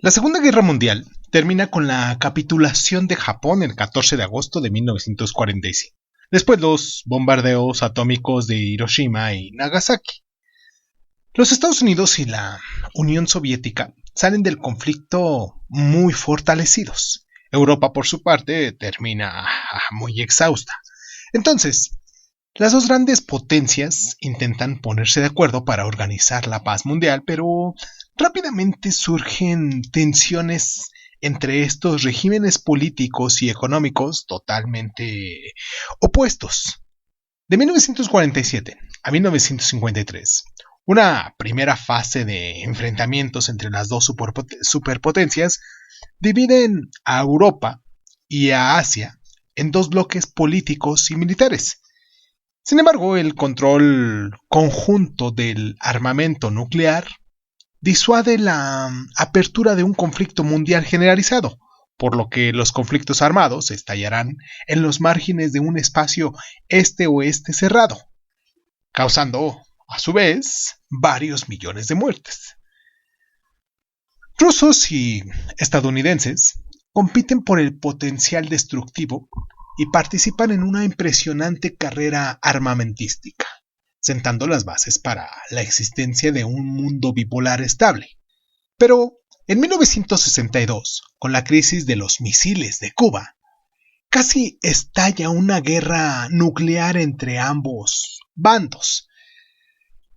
La Segunda Guerra Mundial termina con la capitulación de Japón el 14 de agosto de 1945, después los bombardeos atómicos de Hiroshima y Nagasaki. Los Estados Unidos y la Unión Soviética salen del conflicto muy fortalecidos. Europa, por su parte, termina muy exhausta. Entonces, las dos grandes potencias intentan ponerse de acuerdo para organizar la paz mundial, pero rápidamente surgen tensiones entre estos regímenes políticos y económicos totalmente opuestos. De 1947 a 1953, una primera fase de enfrentamientos entre las dos superpotencias dividen a Europa y a Asia en dos bloques políticos y militares. Sin embargo, el control conjunto del armamento nuclear disuade la apertura de un conflicto mundial generalizado, por lo que los conflictos armados estallarán en los márgenes de un espacio este-oeste cerrado, causando, a su vez, varios millones de muertes. Rusos y estadounidenses compiten por el potencial destructivo y participan en una impresionante carrera armamentística, sentando las bases para la existencia de un mundo bipolar estable. Pero en 1962, con la crisis de los misiles de Cuba, casi estalla una guerra nuclear entre ambos bandos.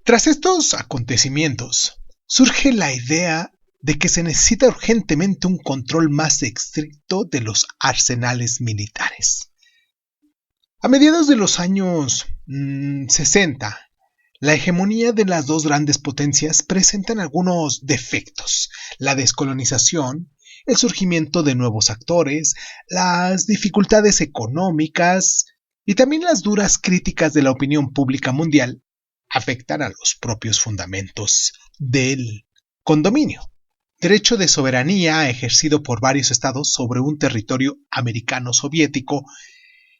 Tras estos acontecimientos, surge la idea de que se necesita urgentemente un control más estricto de los arsenales militares. A mediados de los años 60, la hegemonía de las dos grandes potencias presentan algunos defectos: la descolonización, el surgimiento de nuevos actores, las dificultades económicas y también las duras críticas de la opinión pública mundial afectan a los propios fundamentos del condominio, derecho de soberanía ejercido por varios estados sobre un territorio americano-soviético,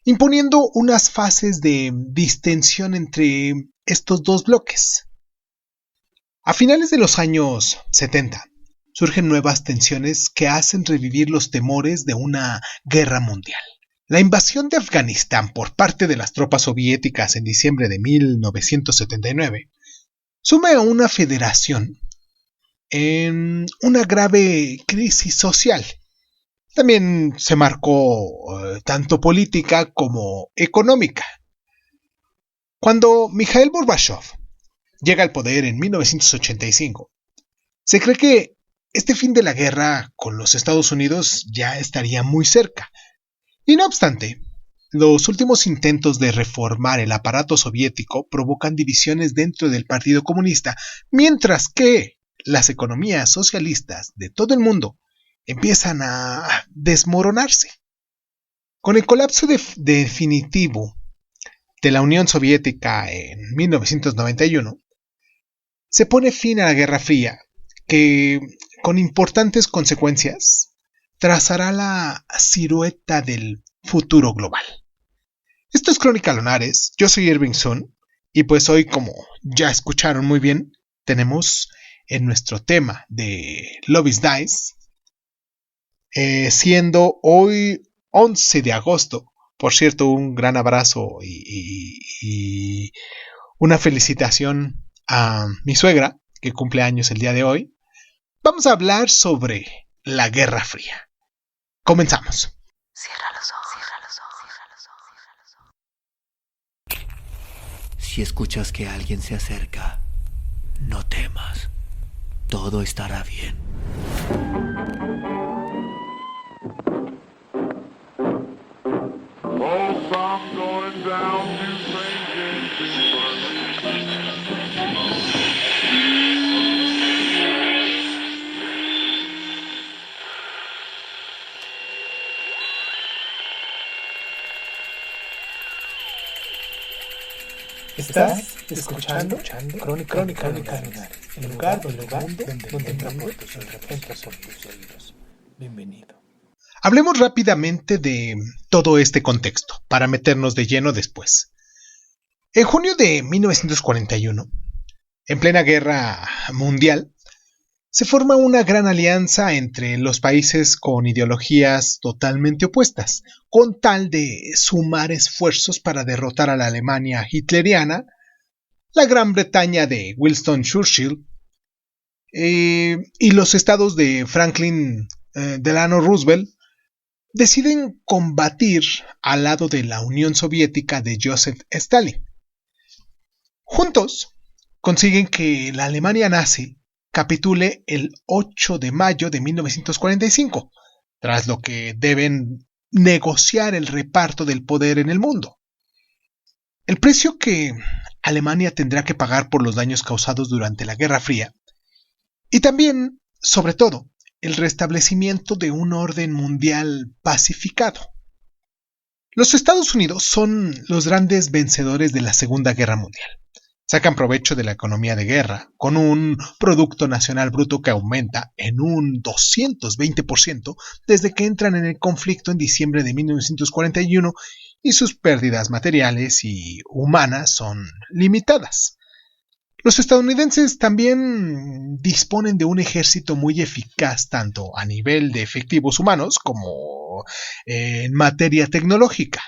imponiendo unas fases de distensión entre estos dos bloques. A finales de los años 70, surgen nuevas tensiones que hacen revivir los temores de una guerra mundial. La invasión de Afganistán por parte de las tropas soviéticas en diciembre de 1979 suma a una federación en una grave crisis social. También se marcó tanto política como económica. Cuando Mikhail Gorbachev llega al poder en 1985, se cree que este fin de la guerra con los Estados Unidos ya estaría muy cerca. Y no obstante, los últimos intentos de reformar el aparato soviético provocan divisiones dentro del Partido Comunista, mientras que las economías socialistas de todo el mundo empiezan a desmoronarse. Con el colapso definitivo de la Unión Soviética en 1991, se pone fin a la Guerra Fría, que, con importantes consecuencias, trazará la silueta del futuro global. Esto es Crónica Lunares, yo soy Irving Sun, y pues hoy, como ya escucharon muy bien, tenemos en nuestro tema de Love is Dice, siendo hoy 11 de agosto, por cierto, un gran abrazo y una felicitación a mi suegra, que cumple años el día de hoy. Vamos a hablar sobre la Guerra Fría. Comenzamos. Cierra los ojos, cierra los ojos, cierra los ojos, cierra los ojos. Si escuchas que alguien se acerca, no temas. Todo estará bien. Estás escuchando Crónica Lunares, el lugar donde entra por tus oídos. Bienvenido. Hablemos rápidamente de todo este contexto, para meternos de lleno después. En junio de 1941, en plena guerra mundial, se forma una gran alianza entre los países con ideologías totalmente opuestas, con tal de sumar esfuerzos para derrotar a la Alemania hitleriana, la Gran Bretaña de Winston Churchill y los estados de Franklin Delano Roosevelt deciden combatir al lado de la Unión Soviética de Joseph Stalin. Juntos consiguen que la Alemania nazi capitule el 8 de mayo de 1945, tras lo que deben negociar el reparto del poder en el mundo. El precio que Alemania tendrá que pagar por los daños causados durante la Guerra Fría y también, sobre todo, el restablecimiento de un orden mundial pacificado. Los Estados Unidos son los grandes vencedores de la Segunda Guerra Mundial. Sacan provecho de la economía de guerra, con un Producto Nacional Bruto que aumenta en un 220% desde que entran en el conflicto en diciembre de 1941 y sus pérdidas materiales y humanas son limitadas. Los estadounidenses también disponen de un ejército muy eficaz tanto a nivel de efectivos humanos como en materia tecnológica.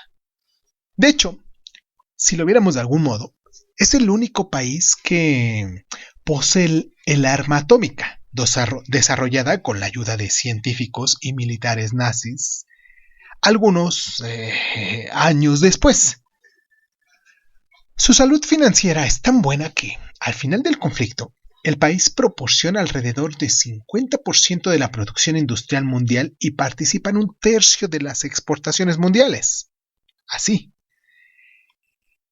De hecho, si lo viéramos de algún modo, es el único país que posee el arma atómica, desarrollada con la ayuda de científicos y militares nazis algunos años después. Su salud financiera es tan buena que, al final del conflicto, el país proporciona alrededor de 50% de la producción industrial mundial y participa en un tercio de las exportaciones mundiales. Así.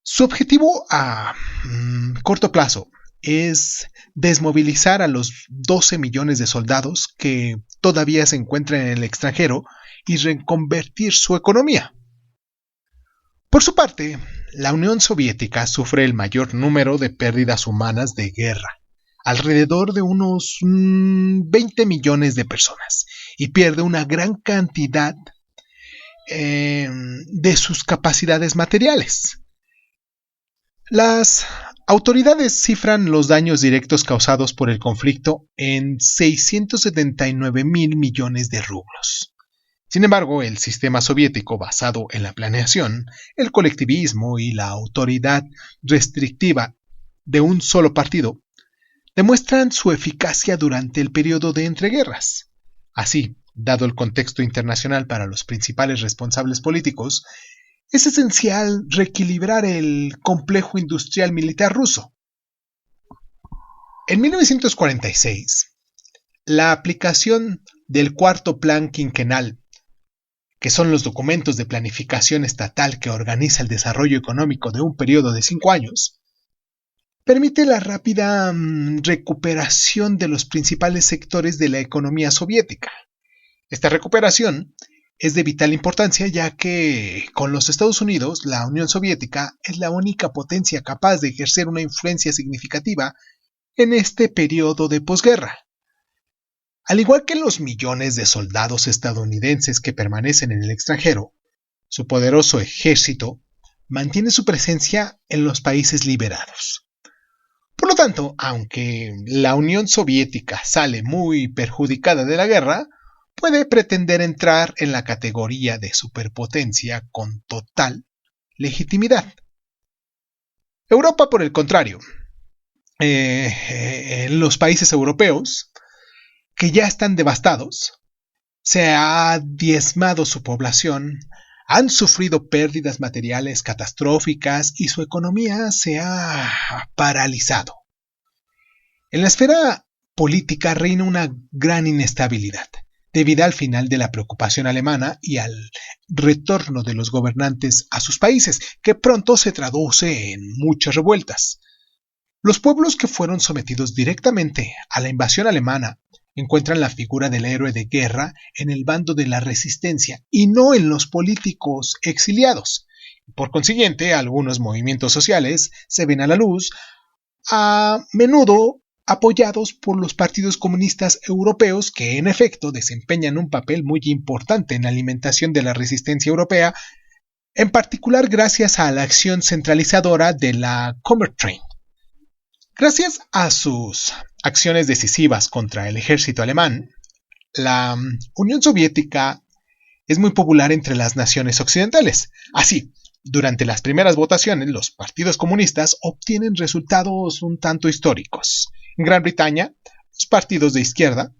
Su objetivo a corto plazo es desmovilizar a los 12 millones de soldados que todavía se encuentran en el extranjero y reconvertir su economía. Por su parte, la Unión Soviética sufre el mayor número de pérdidas humanas de guerra, alrededor de unos 20 millones de personas, y pierde una gran cantidad de sus capacidades materiales. Las autoridades cifran los daños directos causados por el conflicto en 679 mil millones de rublos. Sin embargo, el sistema soviético, basado en la planeación, el colectivismo y la autoridad restrictiva de un solo partido, demuestran su eficacia durante el periodo de entreguerras. Así, dado el contexto internacional para los principales responsables políticos, es esencial reequilibrar el complejo industrial militar ruso. En 1946, la aplicación del Cuarto Plan Quinquenal, que son los documentos de planificación estatal que organiza el desarrollo económico de un periodo de 5 años, permite la rápida recuperación de los principales sectores de la economía soviética. Esta recuperación es de vital importancia ya que con los Estados Unidos, la Unión Soviética es la única potencia capaz de ejercer una influencia significativa en este periodo de posguerra. Al igual que los millones de soldados estadounidenses que permanecen en el extranjero, su poderoso ejército mantiene su presencia en los países liberados. Por lo tanto, aunque la Unión Soviética sale muy perjudicada de la guerra, puede pretender entrar en la categoría de superpotencia con total legitimidad. Europa, por el contrario, los países europeos, que ya están devastados, se ha diezmado su población, han sufrido pérdidas materiales catastróficas y su economía se ha paralizado. En la esfera política reina una gran inestabilidad, debido al final de la preocupación alemana y al retorno de los gobernantes a sus países, que pronto se traduce en muchas revueltas. Los pueblos que fueron sometidos directamente a la invasión alemana encuentran la figura del héroe de guerra en el bando de la resistencia y no en los políticos exiliados. Por consiguiente, algunos movimientos sociales se ven a la luz, a menudo apoyados por los partidos comunistas europeos que en efecto desempeñan un papel muy importante en la alimentación de la resistencia europea, en particular gracias a la acción centralizadora de la Comintern. Gracias a sus acciones decisivas contra el ejército alemán, la Unión Soviética es muy popular entre las naciones occidentales. Así, durante las primeras votaciones, los partidos comunistas obtienen resultados un tanto históricos. En Gran Bretaña, los partidos de izquierda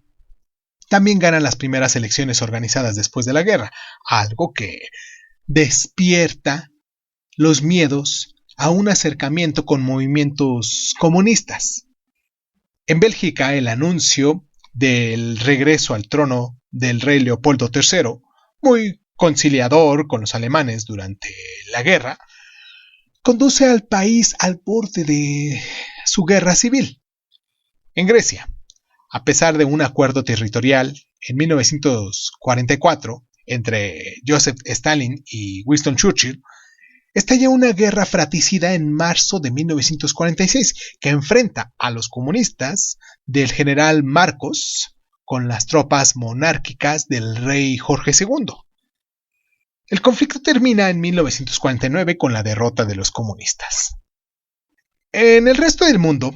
también ganan las primeras elecciones organizadas después de la guerra, algo que despierta los miedos a un acercamiento con movimientos comunistas. En Bélgica, el anuncio del regreso al trono del rey Leopoldo III, muy conciliador con los alemanes durante la guerra, conduce al país al borde de su guerra civil. En Grecia, a pesar de un acuerdo territorial en 1944 entre Joseph Stalin y Winston Churchill, estalla una guerra fratricida en marzo de 1946 que enfrenta a los comunistas del general Marcos con las tropas monárquicas del rey Jorge II. El conflicto termina en 1949 con la derrota de los comunistas. En el resto del mundo,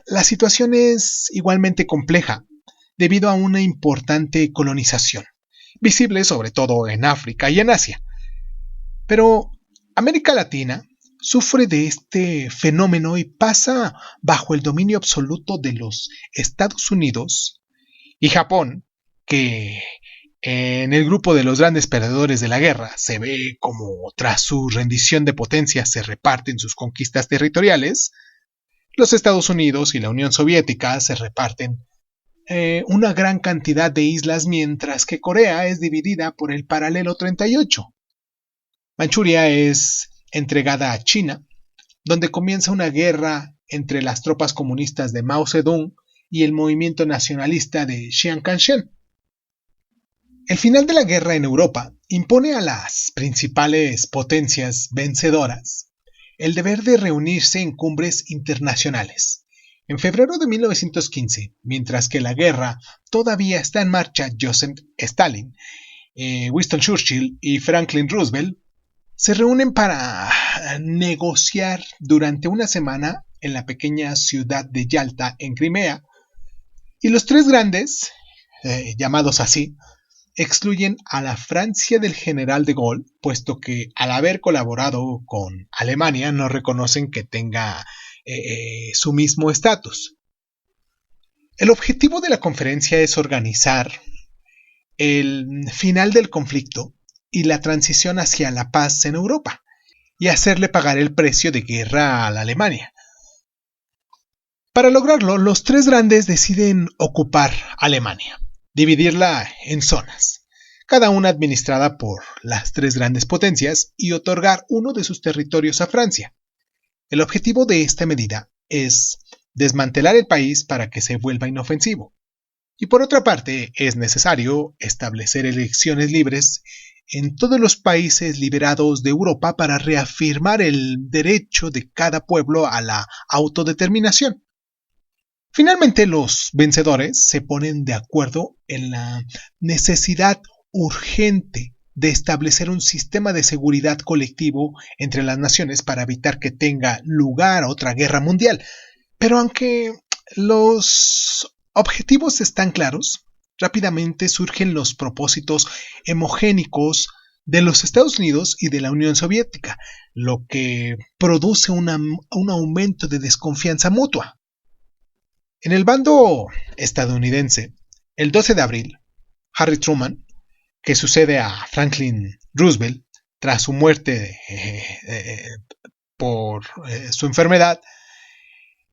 la situación es igualmente compleja debido a una importante colonización, visible sobre todo en África y en Asia. Pero América Latina sufre de este fenómeno y pasa bajo el dominio absoluto de los Estados Unidos y Japón, que en el grupo de los grandes perdedores de la guerra se ve como tras su rendición de potencia se reparten sus conquistas territoriales. Los Estados Unidos y la Unión Soviética se reparten una gran cantidad de islas, mientras que Corea es dividida por el paralelo 38. Manchuria es entregada a China, donde comienza una guerra entre las tropas comunistas de Mao Zedong y el movimiento nacionalista de Chiang Kai-shek. El final de la guerra en Europa impone a las principales potencias vencedoras el deber de reunirse en cumbres internacionales. En febrero de 1915, mientras que la guerra todavía está en marcha, Joseph Stalin, Winston Churchill y Franklin Roosevelt se reúnen para negociar durante una semana en la pequeña ciudad de Yalta, en Crimea, y los tres grandes, llamados así, excluyen a la Francia del general de Gaulle, puesto que al haber colaborado con Alemania no reconocen que tenga su mismo estatus. El objetivo de la conferencia es organizar el final del conflicto y la transición hacia la paz en Europa, y hacerle pagar el precio de guerra a la Alemania. Para lograrlo, los tres grandes deciden ocupar Alemania, dividirla en zonas, cada una administrada por las tres grandes potencias, y otorgar uno de sus territorios a Francia. El objetivo de esta medida es desmantelar el país para que se vuelva inofensivo. Y por otra parte, es necesario establecer elecciones libres en todos los países liberados de Europa para reafirmar el derecho de cada pueblo a la autodeterminación. Finalmente, los vencedores se ponen de acuerdo en la necesidad urgente de establecer un sistema de seguridad colectivo entre las naciones para evitar que tenga lugar otra guerra mundial. Pero aunque los objetivos están claros, rápidamente surgen los propósitos hemogénicos de los Estados Unidos y de la Unión Soviética, lo que produce un aumento de desconfianza mutua. En el bando estadounidense, el 12 de abril, Harry Truman, que sucede a Franklin Roosevelt tras su muerte por su enfermedad,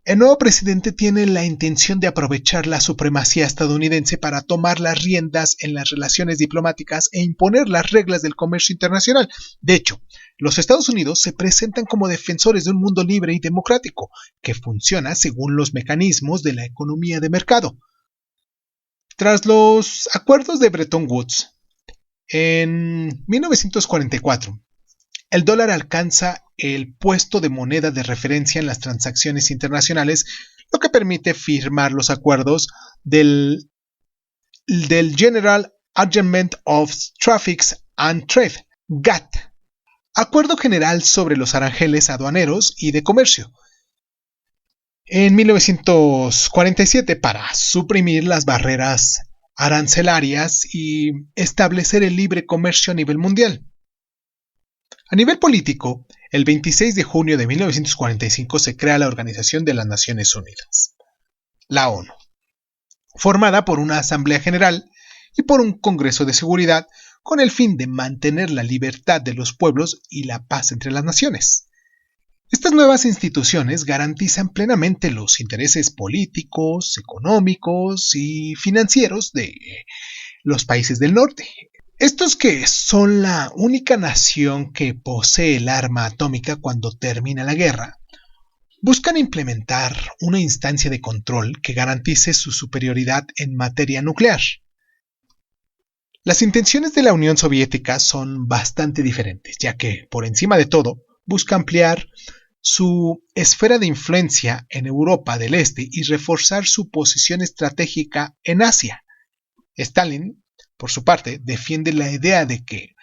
el nuevo presidente tiene la intención de aprovechar la supremacía estadounidense para tomar las riendas en las relaciones diplomáticas e imponer las reglas del comercio internacional. De hecho, los Estados Unidos se presentan como defensores de un mundo libre y democrático, que funciona según los mecanismos de la economía de mercado. Tras los acuerdos de Bretton Woods, en 1944, el dólar alcanza el puesto de moneda de referencia en las transacciones internacionales, lo que permite firmar los acuerdos del General Agreement of Tariffs and Trade, GATT, Acuerdo General sobre los Aranceles Aduaneros y de Comercio. en 1947 para suprimir las barreras arancelarias y establecer el libre comercio a nivel mundial. A nivel político, el 26 de junio de 1945 se crea la Organización de las Naciones Unidas, la ONU, formada por una Asamblea General y por un Congreso de Seguridad con el fin de mantener la libertad de los pueblos y la paz entre las naciones. Estas nuevas instituciones garantizan plenamente los intereses políticos, económicos y financieros de los países del norte. Estos, que son la única nación que posee el arma atómica cuando termina la guerra, buscan implementar una instancia de control que garantice su superioridad en materia nuclear. Las intenciones de la Unión Soviética son bastante diferentes, ya que, por encima de todo, busca ampliar su esfera de influencia en Europa del Este y reforzar su posición estratégica en Asia. Stalin, por su parte, defiende la idea de que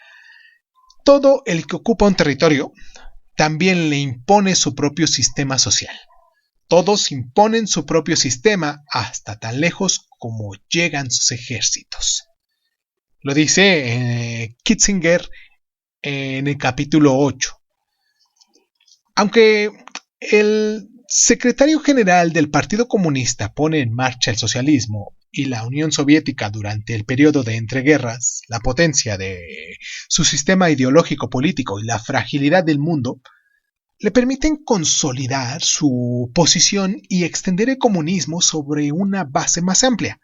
todo el que ocupa un territorio también le impone su propio sistema social. Todos imponen su propio sistema hasta tan lejos como llegan sus ejércitos. Lo dice Kissinger en el capítulo 8. Aunque el secretario general del Partido Comunista pone en marcha el socialismo y la Unión Soviética durante el periodo de entreguerras, la potencia de su sistema ideológico político y la fragilidad del mundo le permiten consolidar su posición y extender el comunismo sobre una base más amplia.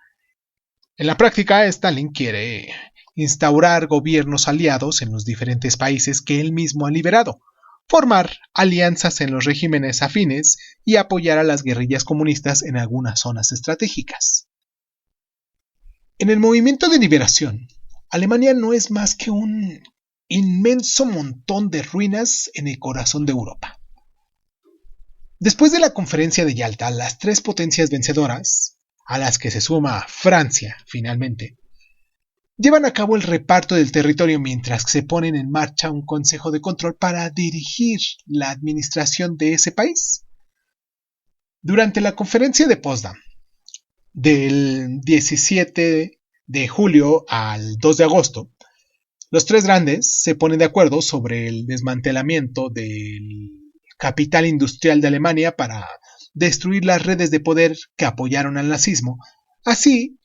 En la práctica, Stalin quiere instaurar gobiernos aliados en los diferentes países que él mismo ha liberado, formar alianzas en los regímenes afines y apoyar a las guerrillas comunistas en algunas zonas estratégicas. En el movimiento de liberación, Alemania no es más que un inmenso montón de ruinas en el corazón de Europa. Después de la conferencia de Yalta, las tres potencias vencedoras, a las que se suma Francia finalmente, llevan a cabo el reparto del territorio mientras se ponen en marcha un consejo de control para dirigir la administración de ese país. Durante la conferencia de Potsdam, del 17 de julio al 2 de agosto, los tres grandes se ponen de acuerdo sobre el desmantelamiento del capital industrial de Alemania para destruir las redes de poder que apoyaron al nazismo, así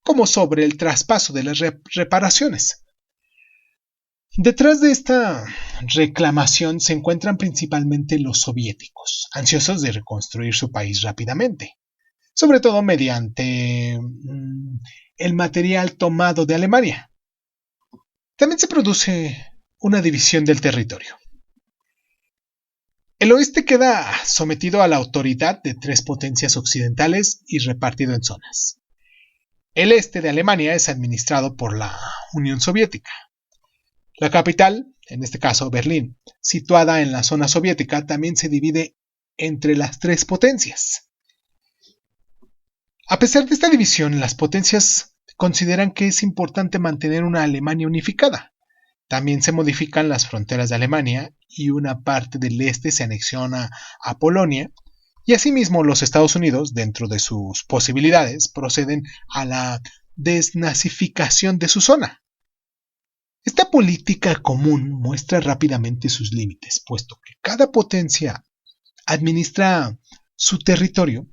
como sobre el traspaso de las reparaciones. Detrás de esta reclamación se encuentran principalmente los soviéticos, ansiosos de reconstruir su país rápidamente, sobre todo mediante el material tomado de Alemania. También se produce una división del territorio. El oeste queda sometido a la autoridad de tres potencias occidentales y repartido en zonas. El este de Alemania es administrado por la Unión Soviética. La capital, en este caso Berlín, situada en la zona soviética, también se divide entre las tres potencias. A pesar de esta división, las potencias consideran que es importante mantener una Alemania unificada. También se modifican las fronteras de Alemania y una parte del este se anexiona a Polonia, y asimismo los Estados Unidos, dentro de sus posibilidades, proceden a la desnazificación de su zona. Esta política común muestra rápidamente sus límites, puesto que cada potencia administra su territorio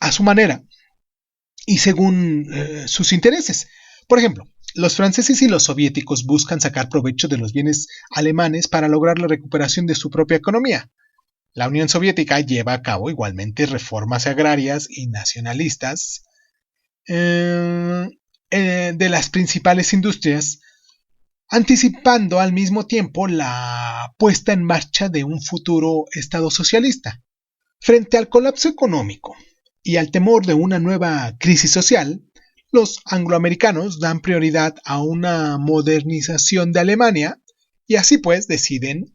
a su manera y según sus intereses. Por ejemplo, los franceses y los soviéticos buscan sacar provecho de los bienes alemanes para lograr la recuperación de su propia economía. La Unión Soviética lleva a cabo igualmente reformas agrarias y nacionalistas de las principales industrias, anticipando al mismo tiempo la puesta en marcha de un futuro Estado socialista. Frente al colapso económico y al temor de una nueva crisis social, los angloamericanos dan prioridad a una modernización de Alemania y así pues deciden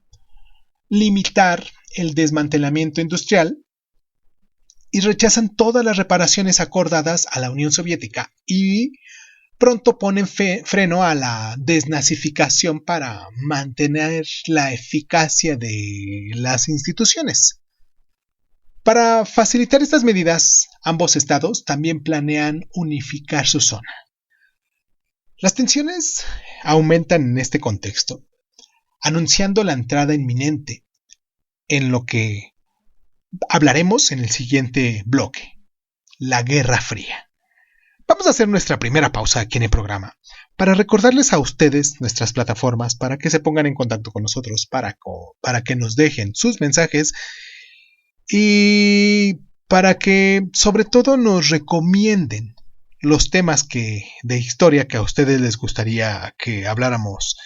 limitar el desmantelamiento industrial y rechazan todas las reparaciones acordadas a la Unión Soviética y pronto ponen freno a la desnazificación para mantener la eficacia de las instituciones. Para facilitar estas medidas, ambos estados también planean unificar su zona. Las tensiones aumentan en este contexto, anunciando la entrada inminente en lo que hablaremos en el siguiente bloque, la Guerra Fría. Vamos a hacer nuestra primera pausa aquí en el programa para recordarles a ustedes nuestras plataformas para que se pongan en contacto con nosotros, para que nos dejen sus mensajes y para que sobre todo nos recomienden los temas de historia que a ustedes les gustaría que habláramos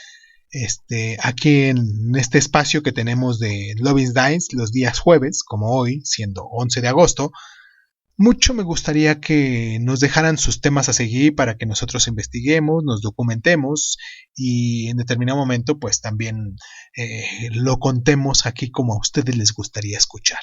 aquí en este espacio que tenemos de Lovins Dines los días jueves, como hoy, siendo 11 de agosto. Mucho me gustaría que nos dejaran sus temas a seguir para que nosotros investiguemos, nos documentemos y en determinado momento pues también lo contemos aquí como a ustedes les gustaría escuchar.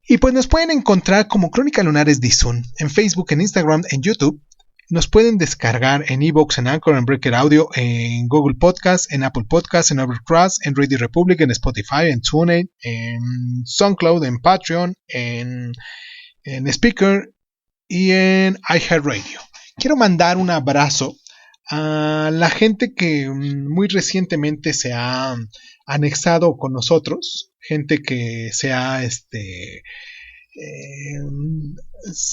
Y pues nos pueden encontrar como Crónica Lunares Dizun en Facebook, en Instagram, en YouTube. Nos pueden descargar en iVoox, en Anchor, en Breaker Audio, en Google Podcast, en Apple Podcast, en Overcast, en Radio Republic, en Spotify, en TuneIn, en SoundCloud, en Patreon, en Speaker y en iHeartRadio. Quiero mandar un abrazo a la gente que muy recientemente se ha anexado con nosotros, gente que se ha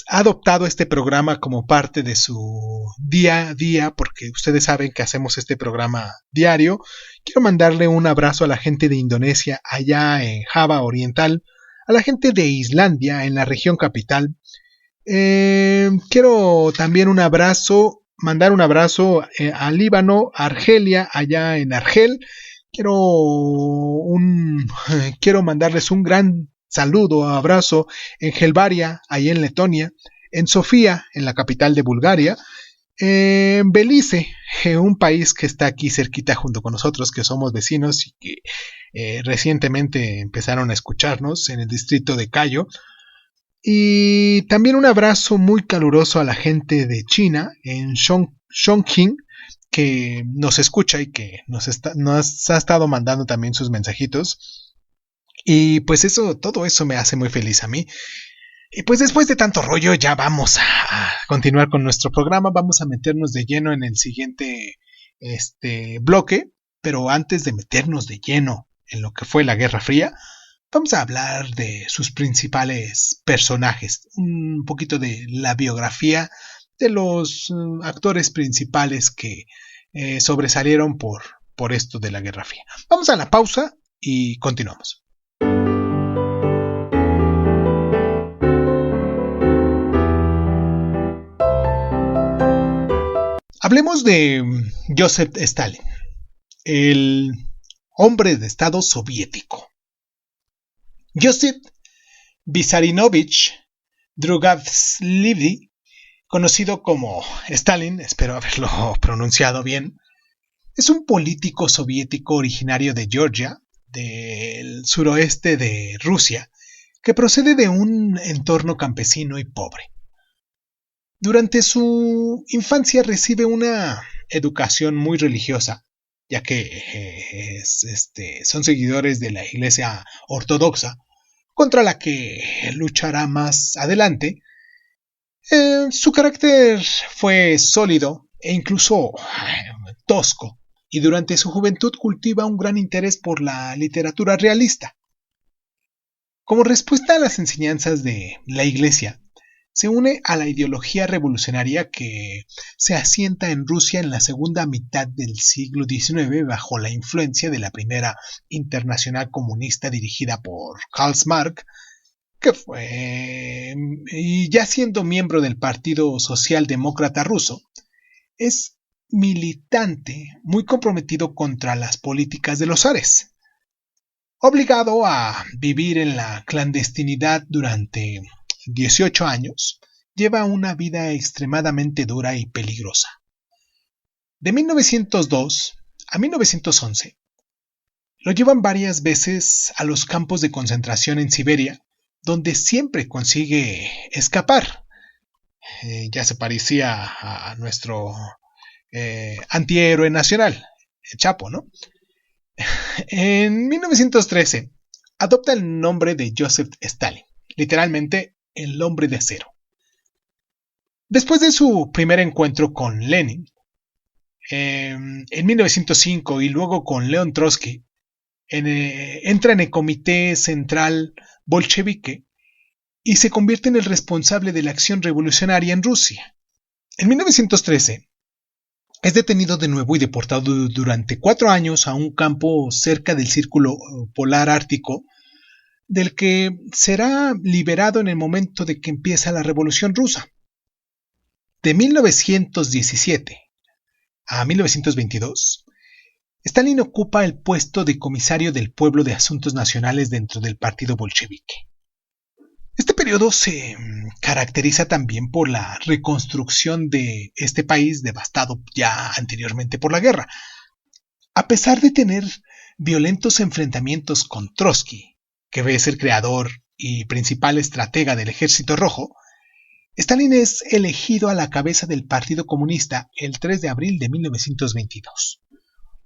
adoptado este programa como parte de su día a día, porque ustedes saben que hacemos este programa diario. Quiero mandarle un abrazo a la gente de Indonesia, allá en Java Oriental, a la gente de Islandia, en la región capital. Quiero también mandar un abrazo a Líbano, Argelia, allá en Argel. Quiero mandarles un gran saludo, abrazo en Helvaria, ahí en Letonia, en Sofía, en la capital de Bulgaria, en Belice, un país que está aquí cerquita junto con nosotros, que somos vecinos y que recientemente empezaron a escucharnos en el distrito de Cayo. Y también un abrazo muy caluroso a la gente de China, en Chongqing, que nos escucha y que nos ha estado mandando también sus mensajitos. Y pues todo eso me hace muy feliz a mí. Y pues después de tanto rollo ya vamos a continuar con nuestro programa, vamos a meternos de lleno en el siguiente bloque, pero antes de meternos de lleno en lo que fue la Guerra Fría, vamos a hablar de sus principales personajes, un poquito de la biografía de los actores principales que sobresalieron por esto de la Guerra Fría. Vamos a la pausa y continuamos. Hablemos de Joseph Stalin, el hombre de Estado soviético. Joseph Vissarionovich Drugovsky, conocido como Stalin, espero haberlo pronunciado bien, es un político soviético originario de Georgia, del suroeste de Rusia, que procede de un entorno campesino y pobre. Durante su infancia recibe una educación muy religiosa, ya que son seguidores de la Iglesia Ortodoxa, contra la que luchará más adelante. Su carácter fue sólido e incluso tosco, y durante su juventud cultiva un gran interés por la literatura realista. Como respuesta a las enseñanzas de la Iglesia, se une a la ideología revolucionaria que se asienta en Rusia en la segunda mitad del siglo XIX bajo la influencia de la primera internacional comunista dirigida por Karl Marx, y ya siendo miembro del Partido Socialdemócrata Ruso, es militante muy comprometido contra las políticas de los zares. Obligado a vivir en la clandestinidad durante 18 años, lleva una vida extremadamente dura y peligrosa. De 1902 a 1911, lo llevan varias veces a los campos de concentración en Siberia, donde siempre consigue escapar. Ya se parecía a nuestro antihéroe nacional, el Chapo, ¿no? En 1913, adopta el nombre de Joseph Stalin, literalmente el hombre de acero. Después de su primer encuentro con Lenin, en 1905 y luego con León Trotsky, entra en el Comité Central Bolchevique y se convierte en el responsable de la acción revolucionaria en Rusia. En 1913 es detenido de nuevo y deportado durante 4 años a un campo cerca del Círculo Polar Ártico, del que será liberado en el momento de que empieza la Revolución Rusa. De 1917 a 1922, Stalin ocupa el puesto de comisario del pueblo de asuntos nacionales dentro del partido bolchevique. Este periodo se caracteriza también por la reconstrucción de este país devastado ya anteriormente por la guerra. A pesar de tener violentos enfrentamientos con Trotsky, que es el creador y principal estratega del Ejército Rojo, Stalin es elegido a la cabeza del Partido Comunista el 3 de abril de 1922.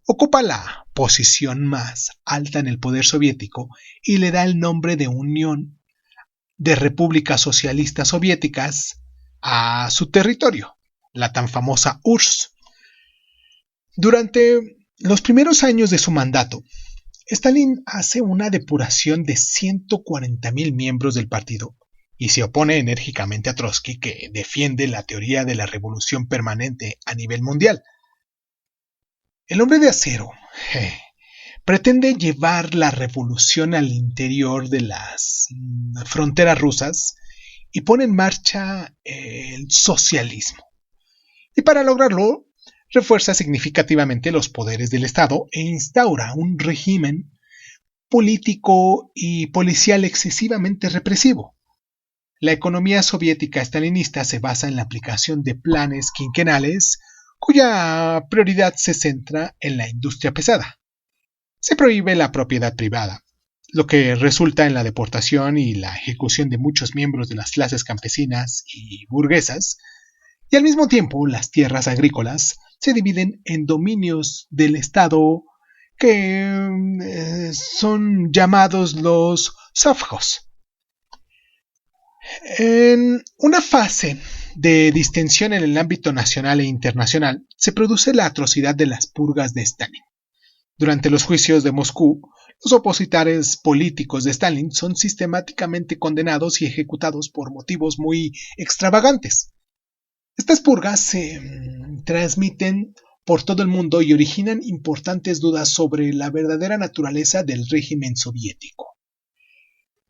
Ocupa la posición más alta en el poder soviético y le da el nombre de Unión de Repúblicas Socialistas Soviéticas a su territorio, la tan famosa URSS. Durante los primeros años de su mandato, Stalin hace una depuración de 140,000 miembros del partido y se opone enérgicamente a Trotsky, que defiende la teoría de la revolución permanente a nivel mundial. El hombre de acero pretende llevar la revolución al interior de las fronteras rusas y pone en marcha el socialismo. Y para lograrlo, refuerza significativamente los poderes del Estado e instaura un régimen político y policial excesivamente represivo. La economía soviética stalinista se basa en la aplicación de planes quinquenales cuya prioridad se centra en la industria pesada. Se prohíbe la propiedad privada, lo que resulta en la deportación y la ejecución de muchos miembros de las clases campesinas y burguesas, y al mismo tiempo las tierras agrícolas se dividen en dominios del Estado que son llamados los sovjos. En una fase de distensión en el ámbito nacional e internacional se produce la atrocidad de las purgas de Stalin. Durante los juicios de Moscú, los opositores políticos de Stalin son sistemáticamente condenados y ejecutados por motivos muy extravagantes. Estas purgas se transmiten por todo el mundo y originan importantes dudas sobre la verdadera naturaleza del régimen soviético.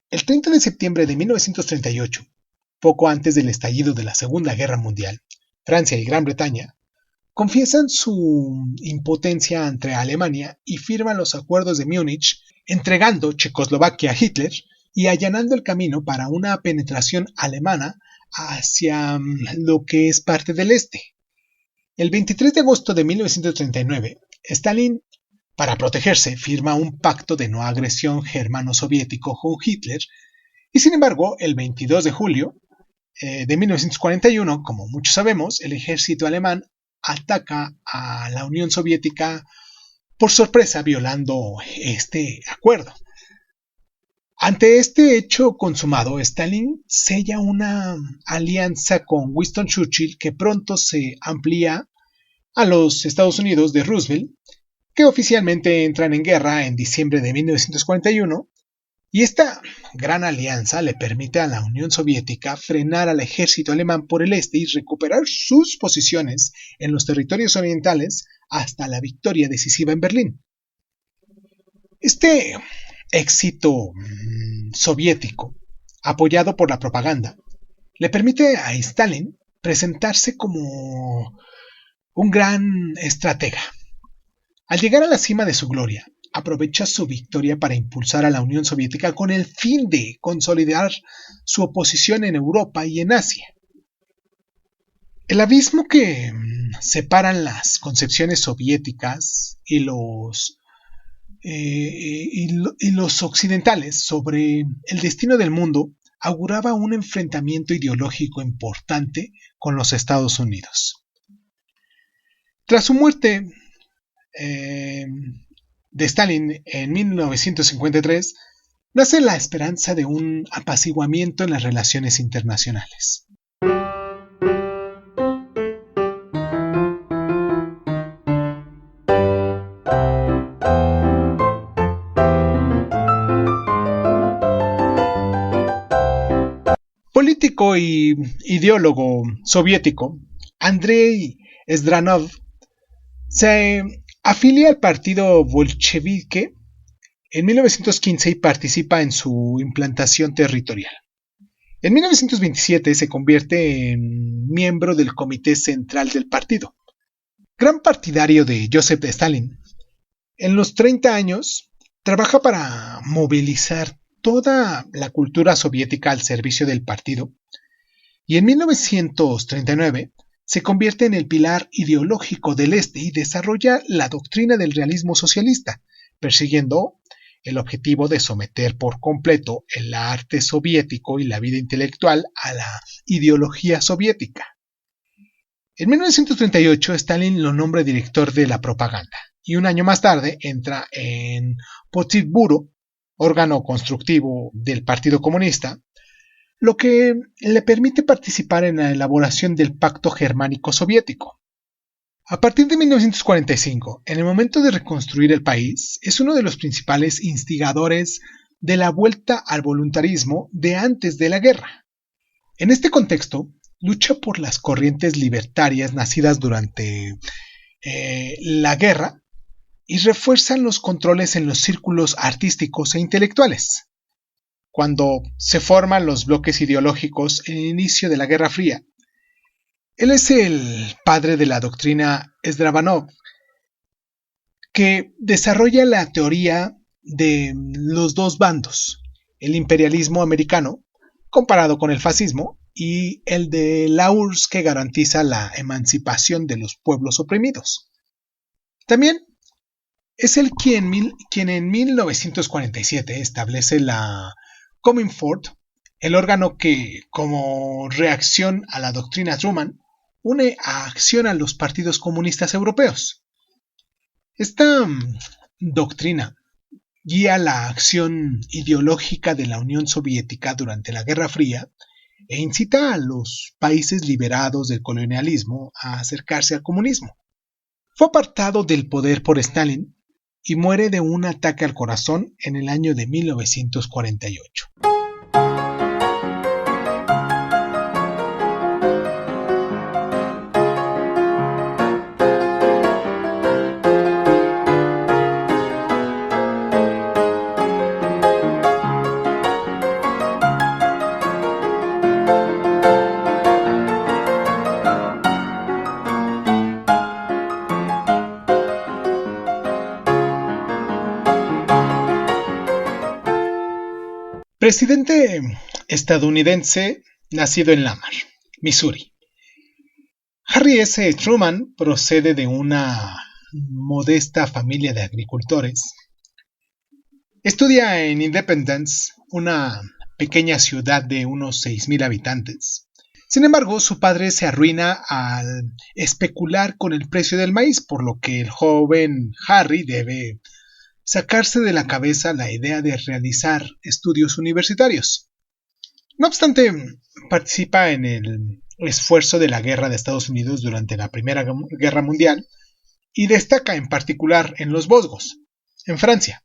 El 30 de septiembre de 1938, poco antes del estallido de la Segunda Guerra Mundial, Francia y Gran Bretaña confiesan su impotencia ante Alemania y firman los acuerdos de Múnich, entregando Checoslovaquia a Hitler y allanando el camino para una penetración alemana hacia lo que es parte del este. El 23 de agosto de 1939, Stalin, para protegerse, firma un pacto de no agresión germano-soviético con Hitler y, sin embargo, el 22 de julio de 1941, como muchos sabemos, el ejército alemán ataca a la Unión Soviética por sorpresa, violando este acuerdo. Ante este hecho consumado, Stalin sella una alianza con Winston Churchill que pronto se amplía a los Estados Unidos de Roosevelt, que oficialmente entran en guerra en diciembre de 1941, y esta gran alianza le permite a la Unión Soviética frenar al ejército alemán por el este y recuperar sus posiciones en los territorios orientales hasta la victoria decisiva en Berlín. Este éxito soviético, apoyado por la propaganda, le permite a Stalin presentarse como un gran estratega. Al llegar a la cima de su gloria, aprovecha su victoria para impulsar a la Unión Soviética con el fin de consolidar su oposición en Europa y en Asia. El abismo que separan las concepciones soviéticas y los occidentales sobre el destino del mundo auguraba un enfrentamiento ideológico importante con los Estados Unidos. Tras su muerte de Stalin en 1953, nace la esperanza de un apaciguamiento en las relaciones internacionales. Político y ideólogo soviético, Andrei Zdranov se afilia al partido bolchevique en 1915 y participa en su implantación territorial. En 1927 se convierte en miembro del Comité Central del partido. Gran partidario de Joseph Stalin, en los 30 años trabaja para movilizar toda la cultura soviética al servicio del partido y en 1939 se convierte en el pilar ideológico del Este y desarrolla la doctrina del realismo socialista, persiguiendo el objetivo de someter por completo el arte soviético y la vida intelectual a la ideología soviética. En 1938 Stalin lo nombra director de la propaganda y un año más tarde entra en Politburo, órgano constructivo del Partido Comunista, lo que le permite participar en la elaboración del Pacto Germánico Soviético. A partir de 1945, en el momento de reconstruir el país, es uno de los principales instigadores de la vuelta al voluntarismo de antes de la guerra. En este contexto, lucha por las corrientes libertarias nacidas durante la guerra y refuerzan los controles en los círculos artísticos e intelectuales. Cuando se forman los bloques ideológicos en el inicio de la Guerra Fría, él es el padre de la doctrina Zdravánov, que desarrolla la teoría de los dos bandos, el imperialismo americano, comparado con el fascismo, y el de la URSS, que garantiza la emancipación de los pueblos oprimidos. También es él quien en 1947 establece la Comintern, el órgano que, como reacción a la doctrina Truman, une a acción a los partidos comunistas europeos. Esta doctrina guía la acción ideológica de la Unión Soviética durante la Guerra Fría e incita a los países liberados del colonialismo a acercarse al comunismo. Fue apartado del poder por Stalin y muere de un ataque al corazón en el año de 1948. Presidente estadounidense nacido en Lamar, Missouri. Harry S. Truman procede de una modesta familia de agricultores. Estudia en Independence, una pequeña ciudad de unos 6,000 habitantes. Sin embargo, su padre se arruina al especular con el precio del maíz, por lo que el joven Harry debe sacarse de la cabeza la idea de realizar estudios universitarios. No obstante, participa en el esfuerzo de la guerra de Estados Unidos durante la Primera Guerra Mundial y destaca en particular en los Vosgos, en Francia.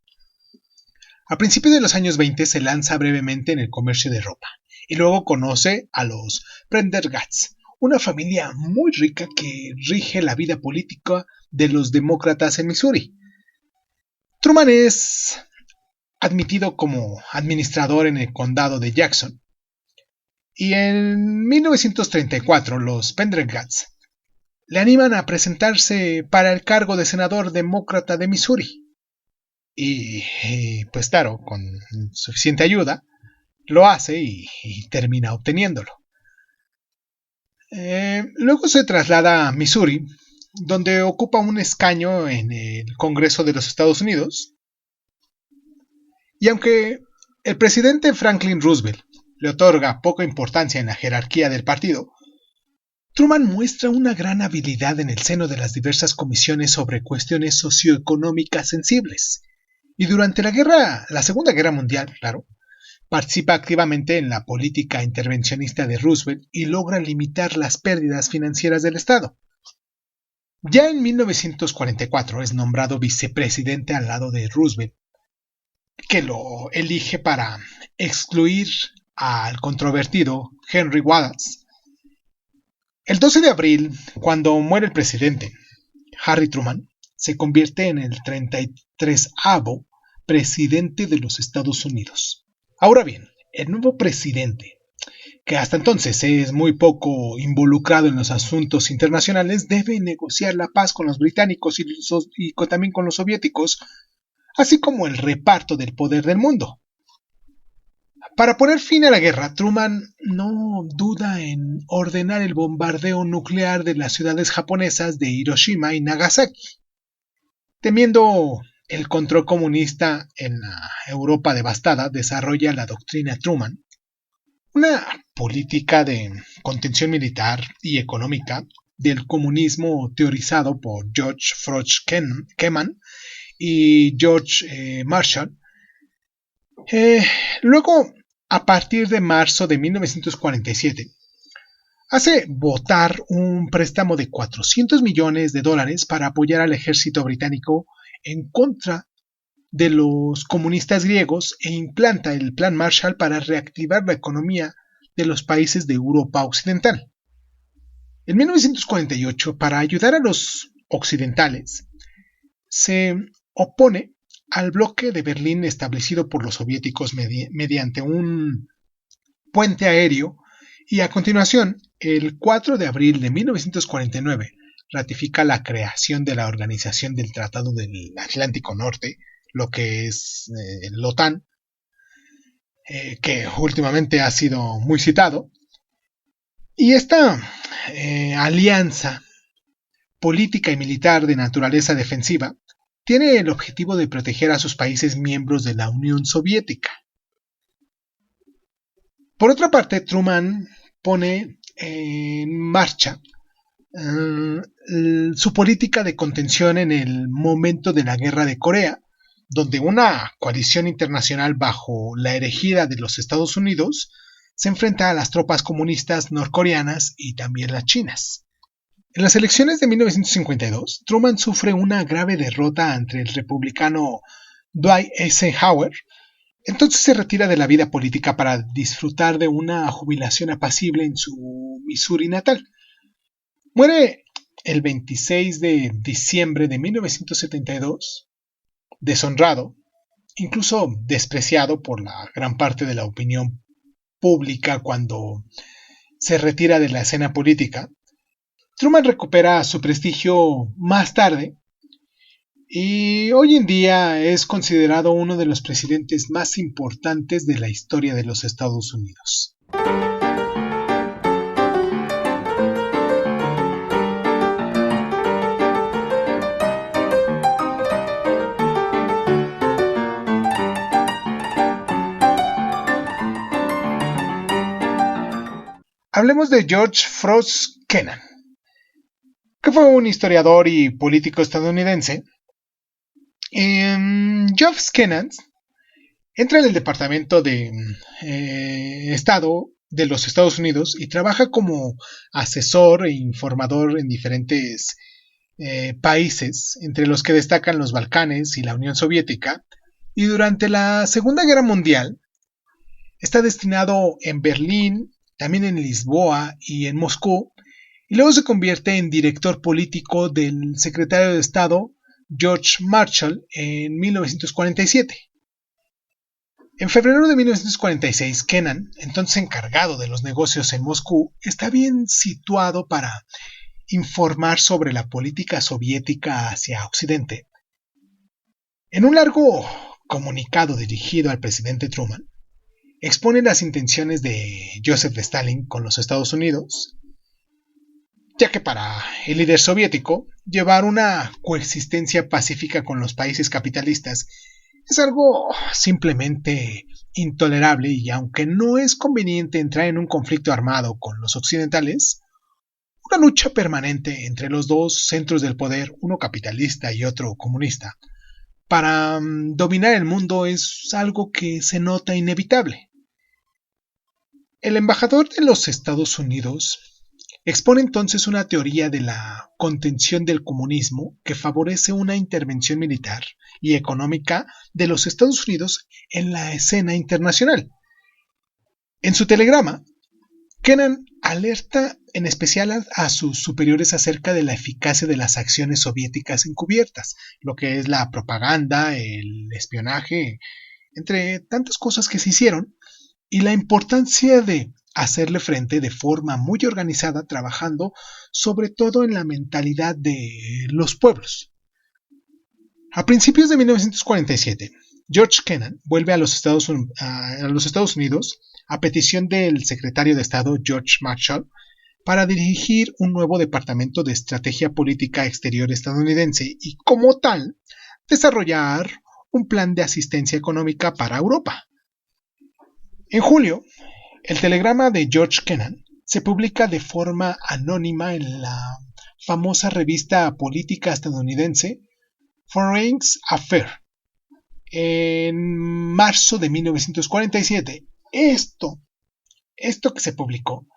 A principios de los años 20 se lanza brevemente en el comercio de ropa y luego conoce a los Prendergast, una familia muy rica que rige la vida política de los demócratas en Missouri. Truman es admitido como administrador en el condado de Jackson y en 1934 los Prendergast le animan a presentarse para el cargo de senador demócrata de Missouri y pues claro, con suficiente ayuda lo hace y termina obteniéndolo. Luego se traslada a Missouri, donde ocupa un escaño en el Congreso de los Estados Unidos. Y aunque el presidente Franklin Roosevelt le otorga poca importancia en la jerarquía del partido, Truman muestra una gran habilidad en el seno de las diversas comisiones sobre cuestiones socioeconómicas sensibles, Y durante la Segunda Guerra Mundial, claro, participa activamente en la política intervencionista de Roosevelt y logra limitar las pérdidas financieras del Estado. Ya en 1944 es nombrado vicepresidente al lado de Roosevelt, que lo elige para excluir al controvertido Henry Wallace. El 12 de abril, cuando muere el presidente, Harry Truman se convierte en el 33º presidente de los Estados Unidos. Ahora bien, el nuevo presidente, que hasta entonces es muy poco involucrado en los asuntos internacionales, debe negociar la paz con los británicos y también con los soviéticos, así como el reparto del poder del mundo. Para poner fin a la guerra, Truman no duda en ordenar el bombardeo nuclear de las ciudades japonesas de Hiroshima y Nagasaki. Temiendo el control comunista en la Europa devastada, desarrolla la doctrina Truman, una política de contención militar y económica del comunismo teorizado por George Froch Keman y George Marshall. Luego, a partir de marzo de 1947, hace votar un préstamo de $400 millones para apoyar al ejército británico en contra de los comunistas griegos e implanta el Plan Marshall para reactivar la economía de los países de Europa Occidental. En 1948, para ayudar a los occidentales, se opone al bloque de Berlín establecido por los soviéticos mediante un puente aéreo y a continuación, el 4 de abril de 1949, ratifica la creación de la Organización del Tratado del Atlántico Norte, lo que es la OTAN, que últimamente ha sido muy citado. Y esta alianza política y militar de naturaleza defensiva tiene el objetivo de proteger a sus países miembros de la Unión Soviética. Por otra parte, Truman pone en marcha su política de contención en el momento de la Guerra de Corea, donde una coalición internacional bajo la herejía de los Estados Unidos se enfrenta a las tropas comunistas norcoreanas y también las chinas. En las elecciones de 1952, Truman sufre una grave derrota ante el republicano Dwight Eisenhower. Entonces se retira de la vida política para disfrutar de una jubilación apacible en su Missouri natal. Muere el 26 de diciembre de 1972, deshonrado, incluso despreciado por la gran parte de la opinión pública cuando se retira de la escena política. Truman recupera su prestigio más tarde y hoy en día es considerado uno de los presidentes más importantes de la historia de los Estados Unidos. Hablemos de George Froch Kennan, que fue un historiador y político estadounidense. George Kennan entra en el Departamento de Estado de los Estados Unidos y trabaja como asesor e informador en diferentes países, entre los que destacan los Balcanes y la Unión Soviética, y durante la Segunda Guerra Mundial está destinado en Berlín, también en Lisboa y en Moscú, y luego se convierte en director político del secretario de Estado George Marshall en 1947. En febrero de 1946, Kennan, entonces encargado de los negocios en Moscú, está bien situado para informar sobre la política soviética hacia Occidente. En un largo comunicado dirigido al presidente Truman, expone las intenciones de Joseph Stalin con los Estados Unidos, ya que para el líder soviético, llevar una coexistencia pacífica con los países capitalistas es algo simplemente intolerable y aunque no es conveniente entrar en un conflicto armado con los occidentales, una lucha permanente entre los dos centros del poder, uno capitalista y otro comunista, para dominar el mundo es algo que se nota inevitable. El embajador de los Estados Unidos expone entonces una teoría de la contención del comunismo que favorece una intervención militar y económica de los Estados Unidos en la escena internacional. En su telegrama, Kennan alerta en especial a sus superiores acerca de la eficacia de las acciones soviéticas encubiertas, lo que es la propaganda, el espionaje, entre tantas cosas que se hicieron, y la importancia de hacerle frente de forma muy organizada, trabajando sobre todo en la mentalidad de los pueblos. A principios de 1947, George Kennan vuelve a los Estados Unidos a petición del secretario de Estado George Marshall para dirigir un nuevo departamento de estrategia política exterior estadounidense y, como tal, desarrollar un plan de asistencia económica para Europa. En julio, el telegrama de George Kennan se publica de forma anónima en la famosa revista política estadounidense Foreign Affairs en marzo de 1947. Esto que se publicó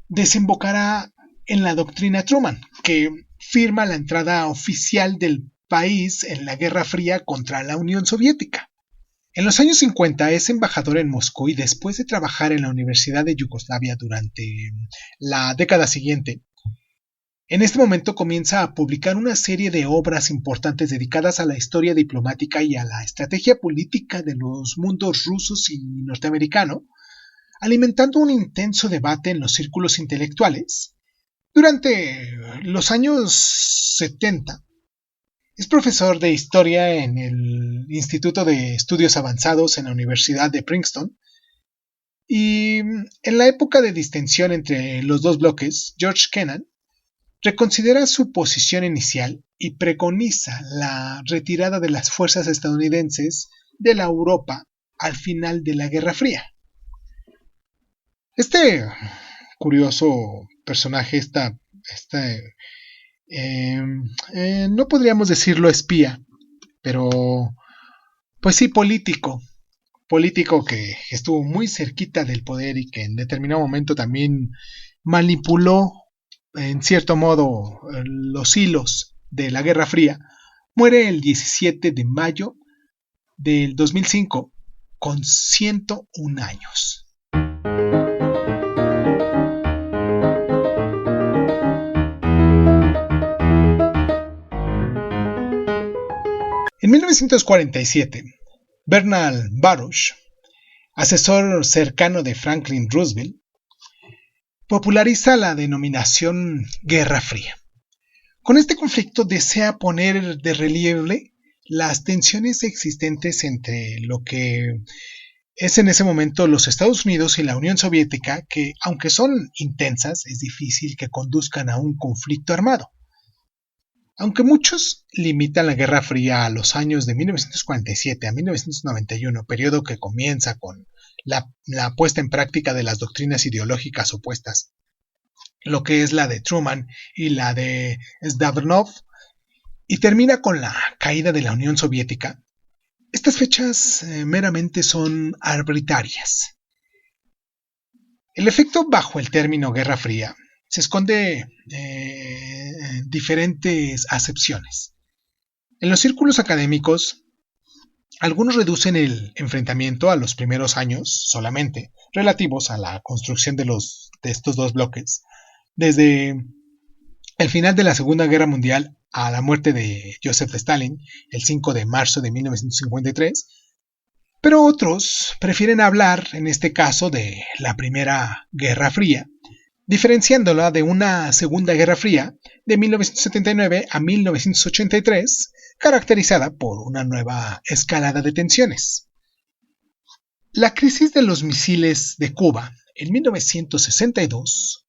desembocará en la doctrina Truman, que firma la entrada oficial del país en la Guerra Fría contra la Unión Soviética. En los años 50 es embajador en Moscú y después de trabajar en la Universidad de Yugoslavia durante la década siguiente, en este momento comienza a publicar una serie de obras importantes dedicadas a la historia diplomática y a la estrategia política de los mundos rusos y norteamericano, alimentando un intenso debate en los círculos intelectuales. Durante los años 70, es profesor de historia en el Instituto de Estudios Avanzados en la Universidad de Princeton, y en la época de distensión entre los dos bloques, George Kennan reconsidera su posición inicial y preconiza la retirada de las fuerzas estadounidenses de la Europa al final de la Guerra Fría. Este curioso personaje, no podríamos decirlo espía, pero pues sí político que estuvo muy cerquita del poder y que en determinado momento también manipuló en cierto modo los hilos de la Guerra Fría, muere el 17 de mayo del 2005 con 101 años. En 1947, Bernard Baruch, asesor cercano de Franklin Roosevelt, populariza la denominación Guerra Fría. Con este conflicto desea poner de relieve las tensiones existentes entre lo que es en ese momento los Estados Unidos y la Unión Soviética, que aunque son intensas, es difícil que conduzcan a un conflicto armado. Aunque muchos limitan la Guerra Fría a los años de 1947 a 1991, periodo que comienza con la puesta en práctica de las doctrinas ideológicas opuestas, lo que es la de Truman y la de Zhdanov, y termina con la caída de la Unión Soviética, estas fechas meramente son arbitrarias. El efecto bajo el término Guerra Fría se esconde diferentes acepciones. En los círculos académicos, algunos reducen el enfrentamiento a los primeros años solamente, relativos a la construcción de estos dos bloques, desde el final de la Segunda Guerra Mundial a la muerte de Joseph Stalin, el 5 de marzo de 1953, pero otros prefieren hablar, en este caso, de la Primera Guerra Fría, diferenciándola de una Segunda Guerra Fría de 1979 a 1983, caracterizada por una nueva escalada de tensiones. La crisis de los misiles de Cuba en 1962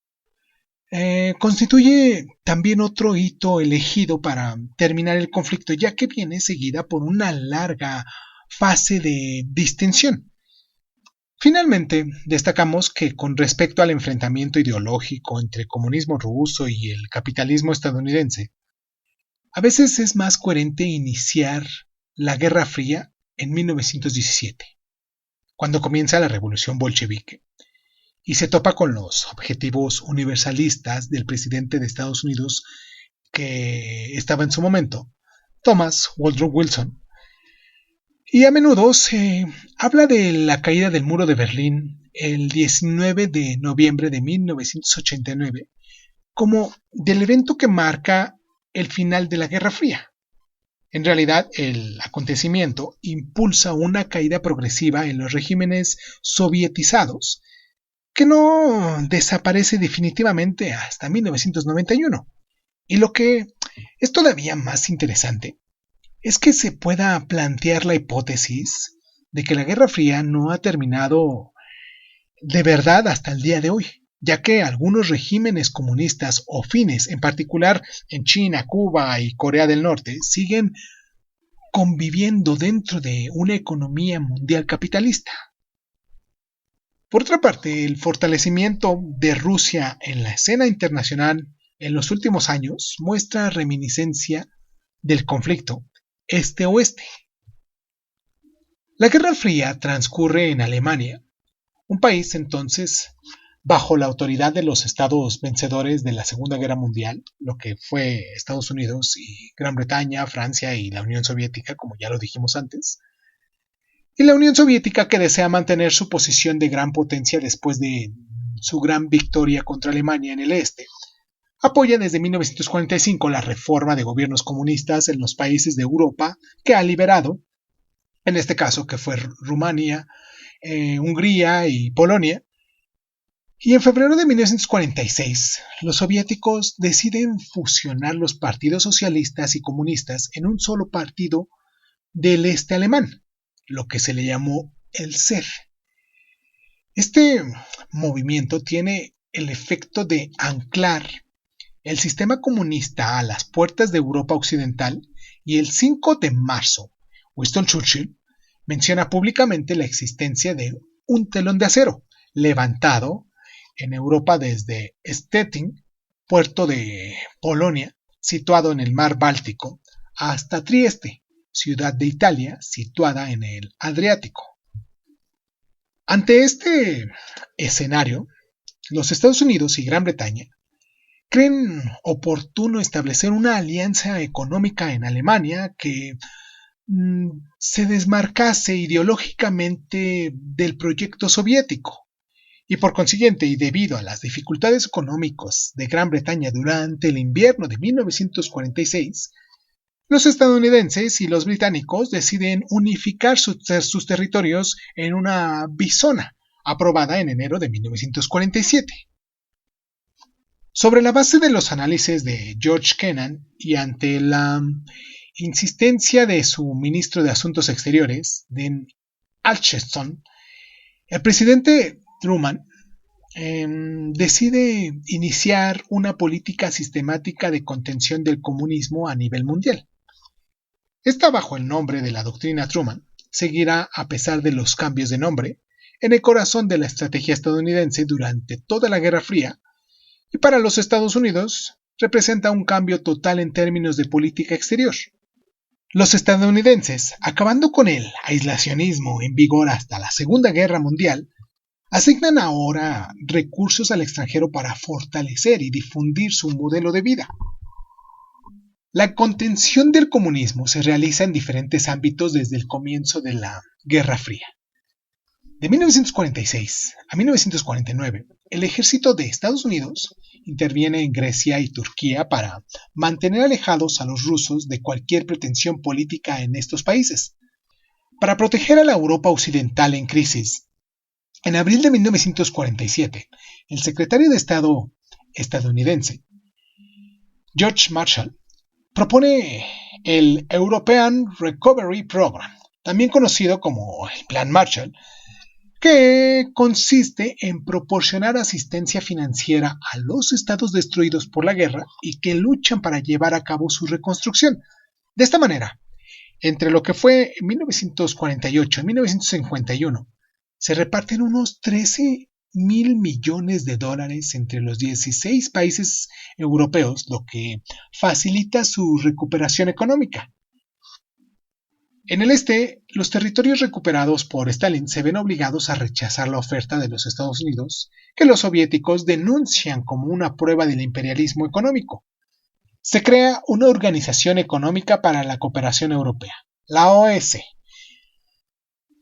constituye también otro hito elegido para terminar el conflicto, ya que viene seguida por una larga fase de distensión. Finalmente, destacamos que con respecto al enfrentamiento ideológico entre el comunismo ruso y el capitalismo estadounidense, a veces es más coherente iniciar la Guerra Fría en 1917, cuando comienza la Revolución Bolchevique y se topa con los objetivos universalistas del presidente de Estados Unidos que estaba en su momento, Thomas Woodrow Wilson. Y a menudo se habla de la caída del muro de Berlín el 19 de noviembre de 1989 como del evento que marca el final de la Guerra Fría. En realidad, el acontecimiento impulsa una caída progresiva en los regímenes sovietizados que no desaparece definitivamente hasta 1991. Y lo que es todavía más interesante es que se pueda plantear la hipótesis de que la Guerra Fría no ha terminado de verdad hasta el día de hoy, ya que algunos regímenes comunistas o fines, en particular en China, Cuba y Corea del Norte, siguen conviviendo dentro de una economía mundial capitalista. Por otra parte, el fortalecimiento de Rusia en la escena internacional en los últimos años muestra reminiscencia del conflicto este-oeste. La Guerra Fría transcurre en Alemania, un país entonces bajo la autoridad de los estados vencedores de la Segunda Guerra Mundial, lo que fue Estados Unidos y Gran Bretaña, Francia y la Unión Soviética, como ya lo dijimos antes, y la Unión Soviética que desea mantener su posición de gran potencia después de su gran victoria contra Alemania en el este, apoya desde 1945 la reforma de gobiernos comunistas en los países de Europa que ha liberado, en este caso que fue Rumania, Hungría y Polonia. Y en febrero de 1946, los soviéticos deciden fusionar los partidos socialistas y comunistas en un solo partido del este alemán, lo que se le llamó el SED. Este movimiento tiene el efecto de anclar el sistema comunista a las puertas de Europa Occidental y el 5 de marzo, Winston Churchill menciona públicamente la existencia de un telón de acero levantado en Europa desde Stettin, puerto de Polonia, situado en el mar Báltico, hasta Trieste, ciudad de Italia, situada en el Adriático. Ante este escenario, los Estados Unidos y Gran Bretaña creen oportuno establecer una alianza económica en Alemania que se desmarcase ideológicamente del proyecto soviético. Y por consiguiente, y debido a las dificultades económicas de Gran Bretaña durante el invierno de 1946, los estadounidenses y los británicos deciden unificar sus territorios en una bizona, aprobada en enero de 1947. Sobre la base de los análisis de George Kennan y ante la insistencia de su ministro de Asuntos Exteriores, Dean Acheson, el presidente Truman decide iniciar una política sistemática de contención del comunismo a nivel mundial. Esta, bajo el nombre de la doctrina Truman, seguirá, a pesar de los cambios de nombre, en el corazón de la estrategia estadounidense durante toda la Guerra Fría, y para los Estados Unidos representa un cambio total en términos de política exterior. Los estadounidenses, acabando con el aislacionismo en vigor hasta la Segunda Guerra Mundial, asignan ahora recursos al extranjero para fortalecer y difundir su modelo de vida. La contención del comunismo se realiza en diferentes ámbitos desde el comienzo de la Guerra Fría. De 1946 a 1949, el ejército de Estados Unidos interviene en Grecia y Turquía para mantener alejados a los rusos de cualquier pretensión política en estos países. Para proteger a la Europa occidental en crisis, en abril de 1947, el secretario de Estado estadounidense, George Marshall, propone el European Recovery Program, también conocido como el Plan Marshall, que consiste en proporcionar asistencia financiera a los estados destruidos por la guerra y que luchan para llevar a cabo su reconstrucción. De esta manera, entre lo que fue 1948 y 1951, se reparten unos 13.000 millones de dólares entre los 16 países europeos, lo que facilita su recuperación económica. En el este, los territorios recuperados por Stalin se ven obligados a rechazar la oferta de los Estados Unidos, que los soviéticos denuncian como una prueba del imperialismo económico. Se crea una Organización Económica para la Cooperación Europea, la OEC,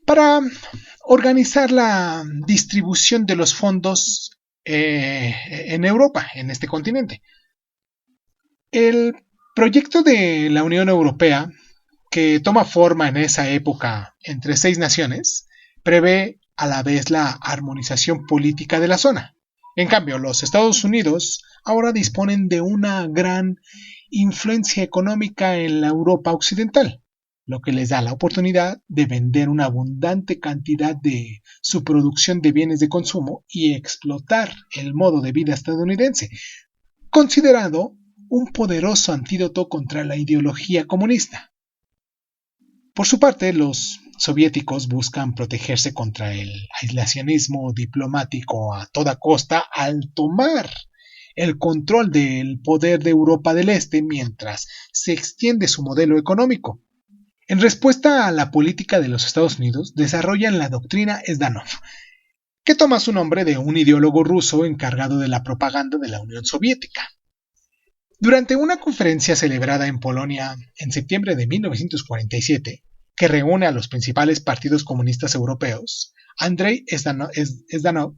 para organizar la distribución de los fondos en Europa, en este continente. El proyecto de la Unión Europea, que toma forma en esa época entre 6 naciones, prevé a la vez la armonización política de la zona. En cambio, los Estados Unidos ahora disponen de una gran influencia económica en la Europa occidental, lo que les da la oportunidad de vender una abundante cantidad de su producción de bienes de consumo y explotar el modo de vida estadounidense, considerado un poderoso antídoto contra la ideología comunista. Por su parte, los soviéticos buscan protegerse contra el aislacionismo diplomático a toda costa al tomar el control del poder de Europa del Este mientras se extiende su modelo económico. En respuesta a la política de los Estados Unidos, desarrollan la doctrina Zdanov, que toma su nombre de un ideólogo ruso encargado de la propaganda de la Unión Soviética. Durante una conferencia celebrada en Polonia en septiembre de 1947, que reúne a los principales partidos comunistas europeos, Andrei Zdanov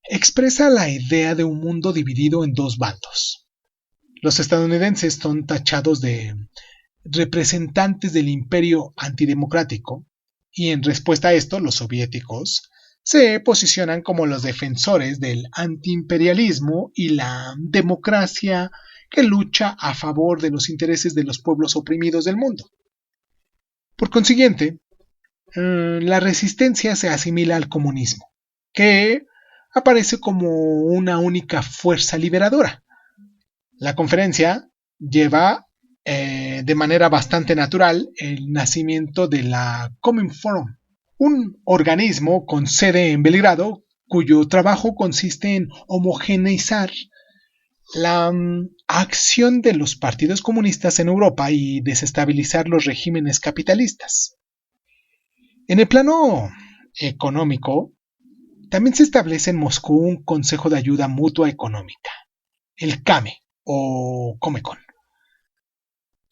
expresa la idea de un mundo dividido en dos bandos. Los estadounidenses son tachados de representantes del imperio antidemocrático y en respuesta a esto los soviéticos se posicionan como los defensores del antiimperialismo y la democracia que lucha a favor de los intereses de los pueblos oprimidos del mundo. Por consiguiente, la resistencia se asimila al comunismo, que aparece como una única fuerza liberadora. La conferencia lleva de manera bastante natural el nacimiento de la Cominform, un organismo con sede en Belgrado cuyo trabajo consiste en homogeneizar la acción de los partidos comunistas en Europa y desestabilizar los regímenes capitalistas. En el plano económico, también se establece en Moscú un Consejo de Ayuda Mutua Económica, el CAME o Comecon.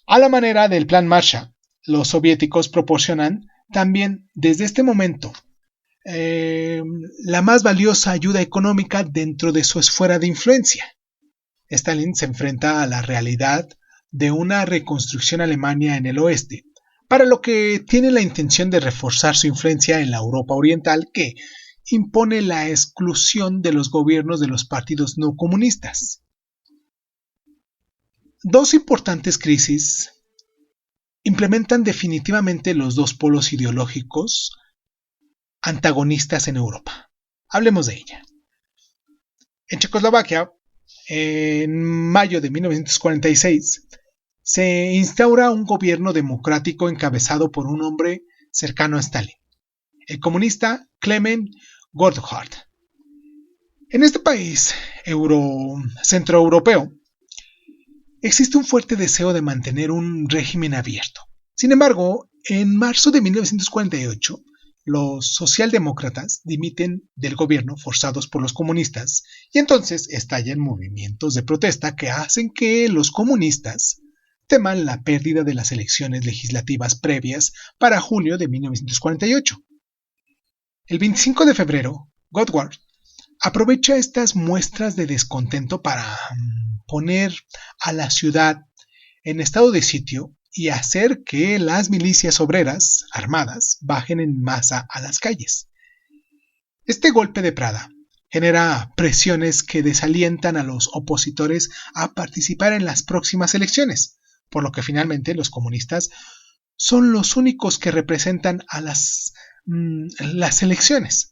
A la manera del Plan Marshall, los soviéticos proporcionan también desde este momento la más valiosa ayuda económica dentro de su esfera de influencia. Stalin se enfrenta a la realidad de una reconstrucción alemana en el oeste, para lo que tiene la intención de reforzar su influencia en la Europa oriental que impone la exclusión de los gobiernos de los partidos no comunistas. Dos importantes crisis implementan definitivamente los dos polos ideológicos antagonistas en Europa. Hablemos de ella. En Checoslovaquia, en mayo de 1946, se instaura un gobierno democrático encabezado por un hombre cercano a Stalin, el comunista Klement Gottwald. En este país centroeuropeo existe un fuerte deseo de mantener un régimen abierto. Sin embargo, en marzo de 1948, los socialdemócratas dimiten del gobierno forzados por los comunistas y entonces estallan movimientos de protesta que hacen que los comunistas teman la pérdida de las elecciones legislativas previas para julio de 1948. El 25 de febrero, Gottwald aprovecha estas muestras de descontento para poner a la ciudad en estado de sitio y hacer que las milicias obreras armadas bajen en masa a las calles. Este golpe de Prada genera presiones que desalientan a los opositores a participar en las próximas elecciones, por lo que finalmente los comunistas son los únicos que representan a las elecciones.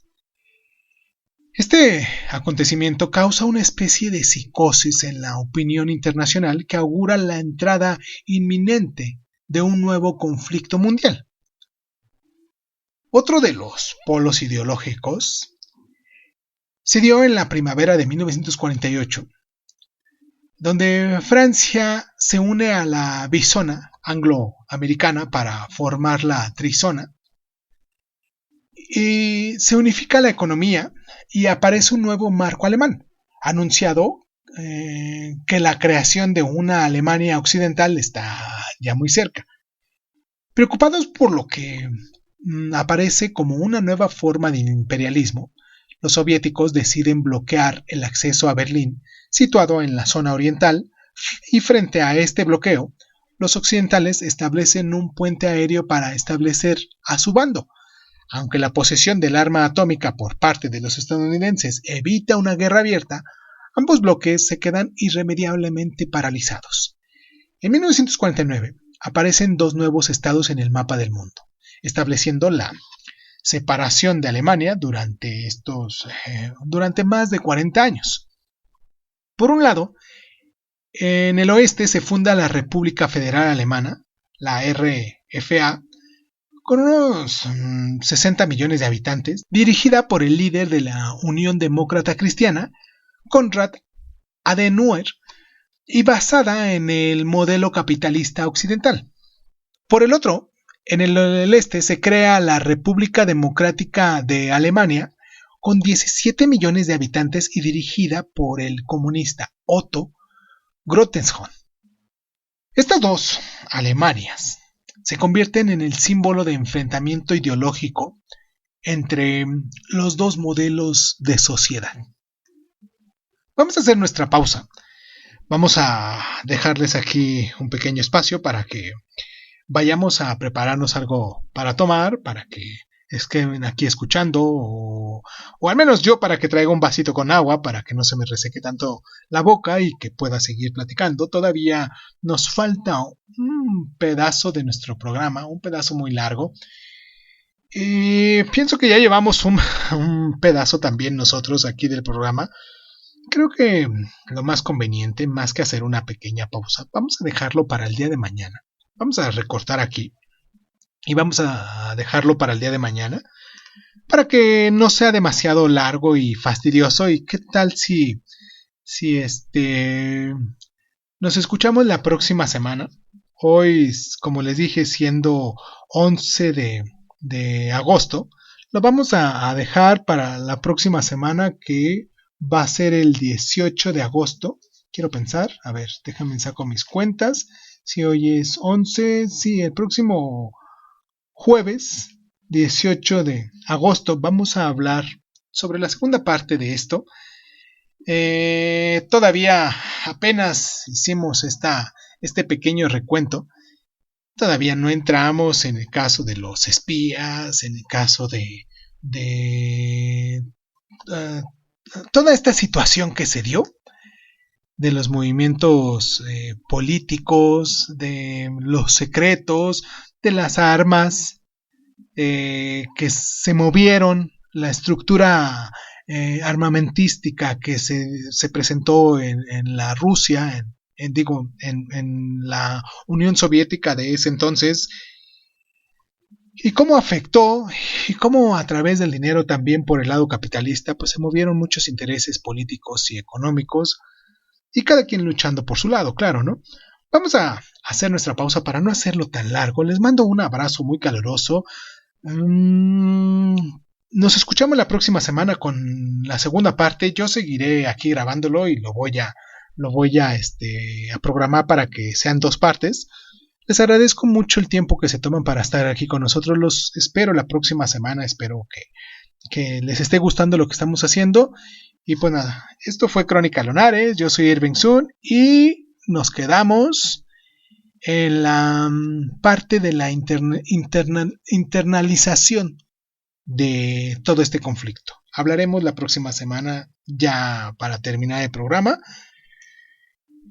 Este acontecimiento causa una especie de psicosis en la opinión internacional que augura la entrada inminente de un nuevo conflicto mundial. Otro de los polos ideológicos se dio en la primavera de 1948, donde Francia se une a la bisona angloamericana para formar la trizona. Y se unifica la economía y aparece un nuevo marco alemán, anunciado que la creación de una Alemania occidental está ya muy cerca. Preocupados por lo que aparece como una nueva forma de imperialismo, los soviéticos deciden bloquear el acceso a Berlín, situado en la zona oriental, y frente a este bloqueo, los occidentales establecen un puente aéreo para establecer a su bando. Aunque la posesión del arma atómica por parte de los estadounidenses evita una guerra abierta, ambos bloques se quedan irremediablemente paralizados. En 1949 aparecen dos nuevos estados en el mapa del mundo, estableciendo la separación de Alemania durante más de 40 años. Por un lado, en el oeste se funda la República Federal Alemana, la RFA, con unos 60 millones de habitantes, dirigida por el líder de la Unión Demócrata Cristiana, Konrad Adenauer, y basada en el modelo capitalista occidental. Por el otro, en el este se crea la República Democrática de Alemania, con 17 millones de habitantes y dirigida por el comunista Otto Grotenhöhn. Estas dos Alemanias se convierten en el símbolo de enfrentamiento ideológico entre los dos modelos de sociedad. Vamos a hacer nuestra pausa. Vamos a dejarles aquí un pequeño espacio para que vayamos a prepararnos algo para tomar, para que estén aquí escuchando, o al menos yo para que traiga un vasito con agua, para que no se me reseque tanto la boca y que pueda seguir platicando. Todavía nos falta un pedazo de nuestro programa, un pedazo muy largo. Y pienso que ya llevamos un pedazo también nosotros aquí del programa. Creo que lo más conveniente, más que hacer una pequeña pausa, vamos a dejarlo para el día de mañana. Vamos a recortar aquí y vamos a dejarlo para el día de mañana para que no sea demasiado largo y fastidioso. ¿Y qué tal si nos escuchamos la próxima semana? Hoy, como les dije, siendo 11 de agosto, lo vamos a dejar para la próxima semana, que va a ser el 18 de agosto. Quiero pensar, a ver, déjame saco mis cuentas. Si hoy es 11, sí, el próximo jueves 18 de agosto vamos a hablar sobre la segunda parte de esto. Todavía apenas hicimos este pequeño recuento. Todavía no entramos en el caso de los espías, en el caso de toda esta situación que se dio, de los movimientos políticos, de los secretos, de las armas que se movieron, la estructura armamentística que se presentó en la Rusia, en la Unión Soviética de ese entonces, y cómo afectó, y cómo a través del dinero también por el lado capitalista, pues se movieron muchos intereses políticos y económicos, y cada quien luchando por su lado, claro, ¿no? Vamos a hacer nuestra pausa para no hacerlo tan largo. Les mando un abrazo muy caluroso. Nos escuchamos la próxima semana con la segunda parte. Yo seguiré aquí grabándolo y lo voy a programar para que sean dos partes. Les agradezco mucho el tiempo que se toman para estar aquí con nosotros. Los espero la próxima semana. Espero que les esté gustando lo que estamos haciendo. Y pues nada, esto fue Crónica Lunares. Yo soy Irving Sun y nos quedamos en la parte de la internalización de todo este conflicto. Hablaremos la próxima semana ya para terminar el programa.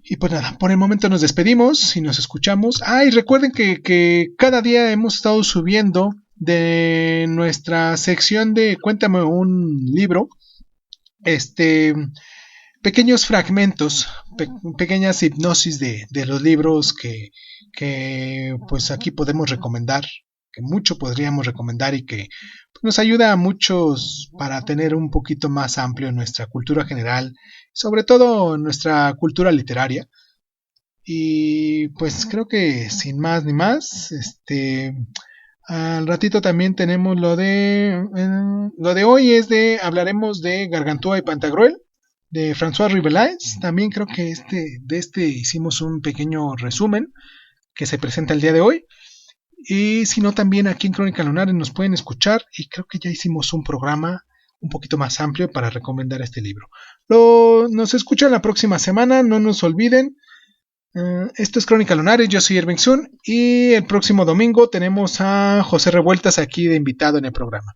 Y pues nada, por el momento nos despedimos y nos escuchamos. Y recuerden que cada día hemos estado subiendo de nuestra sección de Cuéntame un libro, pequeños fragmentos, pequeñas hipnosis de los libros que pues aquí podemos recomendar, que mucho podríamos recomendar y que pues, nos ayuda a muchos para tener un poquito más amplio nuestra cultura general, sobre todo nuestra cultura literaria. Y pues creo que sin más ni más, al ratito también tenemos lo de hoy hablaremos de Gargantúa y Pantagruel de François Rabelais. También creo que de este hicimos un pequeño resumen que se presenta el día de hoy. Y si no, también aquí en Crónica Lunares nos pueden escuchar y creo que ya hicimos un programa un poquito más amplio para recomendar este libro. Nos escuchan la próxima semana, no nos olviden. Esto es Crónica Lunares, yo soy Irving Sun y el próximo domingo tenemos a José Revueltas aquí de invitado en el programa.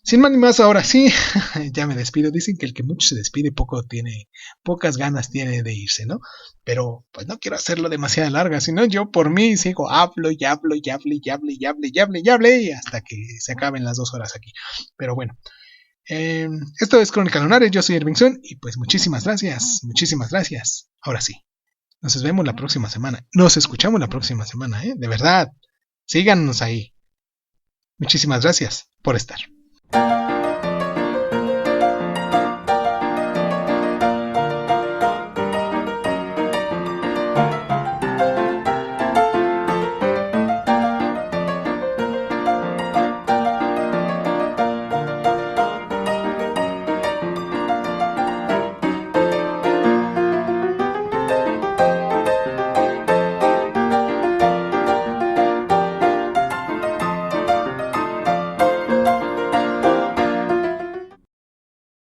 Sin más ni más, ahora sí, ya me despido. Dicen que el que mucho se despide pocas ganas tiene de irse, ¿no? Pero pues no quiero hacerlo demasiado larga, sino yo por mí sigo, hablo y hablo y hablo y hablo y hablo y hablo y hablo y hasta que se acaben las 2 horas aquí. Pero bueno, esto es Crónica Lunares, yo soy Irving Sun y pues muchísimas gracias. Ahora sí. Nos vemos la próxima semana. Nos escuchamos la próxima semana, de verdad. Síganos ahí. Muchísimas gracias por estar.